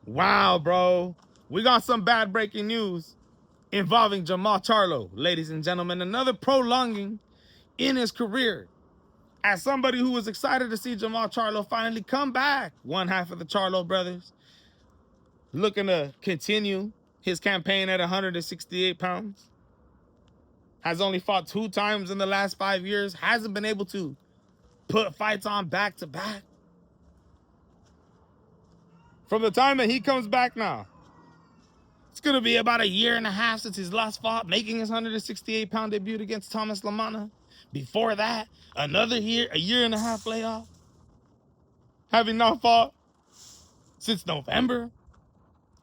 Wow, bro. We got some bad breaking news involving Jermall Charlo, ladies and gentlemen. Another prolonging in his career. As somebody who was excited to see Jermall Charlo finally come back, one half of the Charlo brothers, looking to continue his campaign at 168 pounds. Has only fought 2 times in the last 5 years. Hasn't been able to put fights on back to back. From the time that he comes back now, it's going to be about 1.5 years since his last fought, making his 168-pound debut against Thomas Lamana. Before that, another year, 1.5 years layoff. Having not fought since November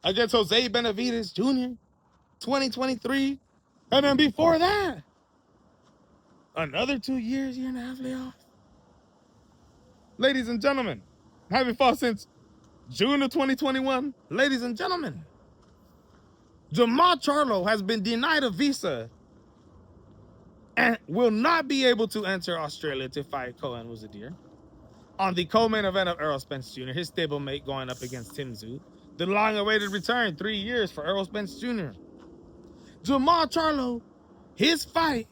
against Jose Benavidez Jr., 2023. And then before that, another 2 years, 1.5 years layoff. Ladies and gentlemen, having fought since June of 2021. Ladies and gentlemen, Jermall Charlo has been denied a visa and will not be able to enter Australia to fight Cohen Wazir on the co-main event of Errol Spence Jr., his stablemate going up against Tim Tszyu. The long-awaited return, 3 years for Errol Spence Jr. Jermall Charlo, his fight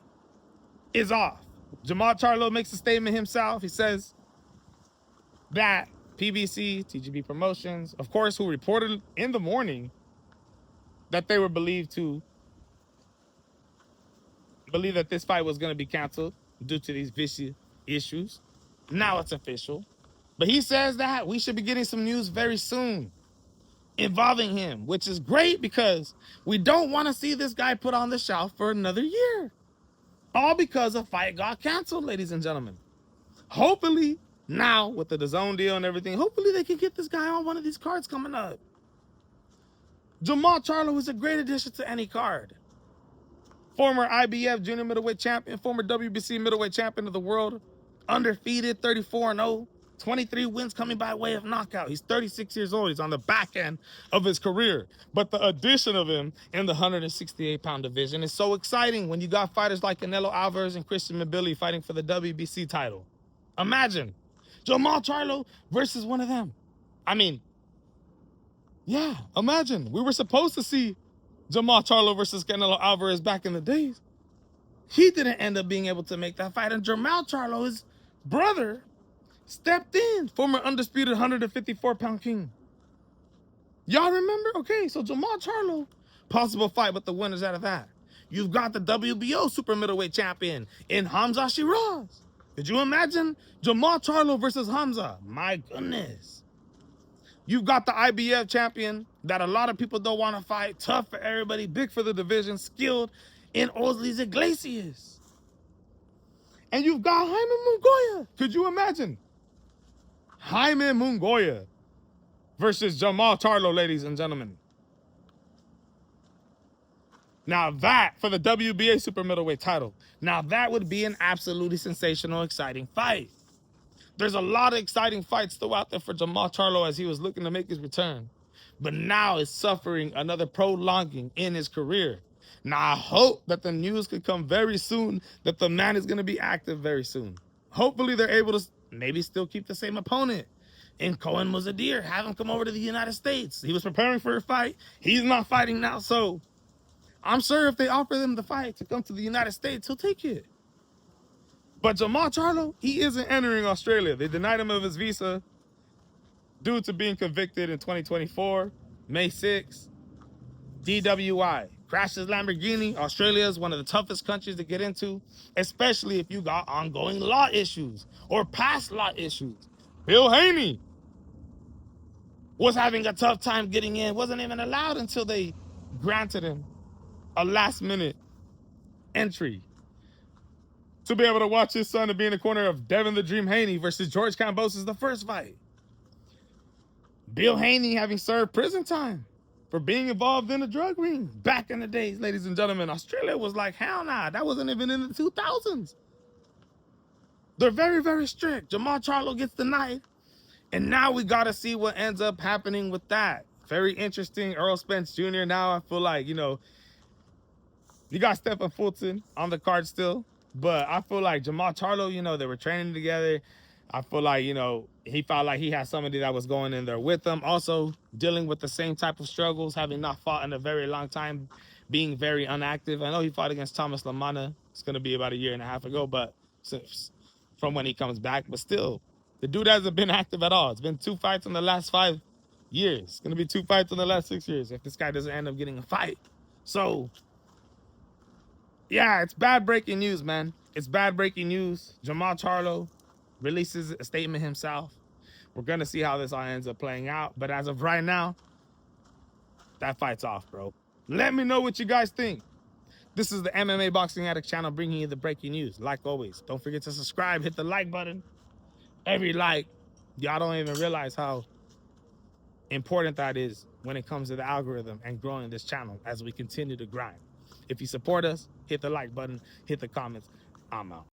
is off. Jermall Charlo makes a statement himself. He says that PBC, TGB Promotions, of course, who reported in the morning that they were believed that this fight was going to be canceled due to these vicious issues. Now it's official. But he says that we should be getting some news very soon involving him, which is great because we don't want to see this guy put on the shelf for another year. All because a fight got canceled, ladies and gentlemen. Hopefully, now with the DAZN deal and everything, hopefully they can get this guy on one of these cards coming up. Jermall Charlo is a great addition to any card. Former IBF junior middleweight champion, former WBC middleweight champion of the world, undefeated, 34-0, 23 wins coming by way of knockout. He's 36 years old. He's on the back end of his career. But the addition of him in the 168-pound division is so exciting when you got fighters like Canelo Alvarez and Christian Mbili fighting for the WBC title. Imagine Jermall Charlo versus one of them. I mean, yeah, imagine. We were supposed to see Jermall Charlo versus Canelo Alvarez back in the days. He didn't end up being able to make that fight. And Jermall Charlo, his brother, stepped in, former undisputed 154-pound king. Y'all remember? Okay, so Jermall Charlo, possible fight with the winners out of that. You've got the WBO super middleweight champion in Hamza Shiraz. Could you imagine Jermall Charlo versus Hamza? My goodness. You've got the IBF champion that a lot of people don't want to fight. Tough for everybody, big for the division, skilled in Osleys Iglesias. And you've got Jaime Munguia. Could you imagine? Jaime Munguia versus Jermall Charlo, ladies and gentlemen. Now that, for the WBA super middleweight title, now that would be an absolutely sensational, exciting fight. There's a lot of exciting fights still out there for Jermall Charlo as he was looking to make his return. But now is suffering another prolonging in his career. Now I hope that the news could come very soon that the man is going to be active very soon. Hopefully they're able to maybe still keep the same opponent in Cohen Wazir, have him come over to the United States. He was preparing for a fight. He's not fighting now, so I'm sure if they offer them the fight to come to the United States, he'll take it. But Jermall Charlo, he isn't entering Australia. They denied him of his visa due to being convicted in 2024, May 6th, DWI. Crashes Lamborghini. Australia is one of the toughest countries to get into, especially if you got ongoing law issues or past law issues. Bill Haney was having a tough time getting in, wasn't even allowed until they granted him a last-minute entry to be able to watch his son and be in the corner of Devin the Dream Haney versus George Kambosos, the first fight. Bill Haney having served prison time for being involved in a drug ring back in the days, ladies and gentlemen. Australia was like, hell nah, that wasn't even in the 2000s. They're very, very strict. Jermall Charlo gets denied, and now we got to see what ends up happening with that. Very interesting. Errol Spence Jr. Now I feel like, you got Stephen Fulton on the card still. But I feel like Jermall Charlo, they were training together. I feel like, you know, he felt like he had somebody that was going in there with him. Also dealing with the same type of struggles, having not fought in a very long time, being very inactive. I know he fought against Thomas Lamana. It's going to be about a year and a half ago, but since, from when he comes back. But still, the dude hasn't been active at all. It's been 2 fights in the last 5 years. It's going to be 2 fights in the last 6 years if this guy doesn't end up getting a fight. So, yeah, it's bad breaking news, man. It's bad breaking news. Jermall Charlo releases a statement himself. We're going to see how this all ends up playing out. But as of right now, that fight's off, bro. Let me know what you guys think. This is the MMA Boxing Addict channel bringing you the breaking news. Like always, don't forget to subscribe. Hit the like button. Every like, y'all don't even realize how important that is when it comes to the algorithm and growing this channel as we continue to grind. If you support us, hit the like button, hit the comments. I'm out.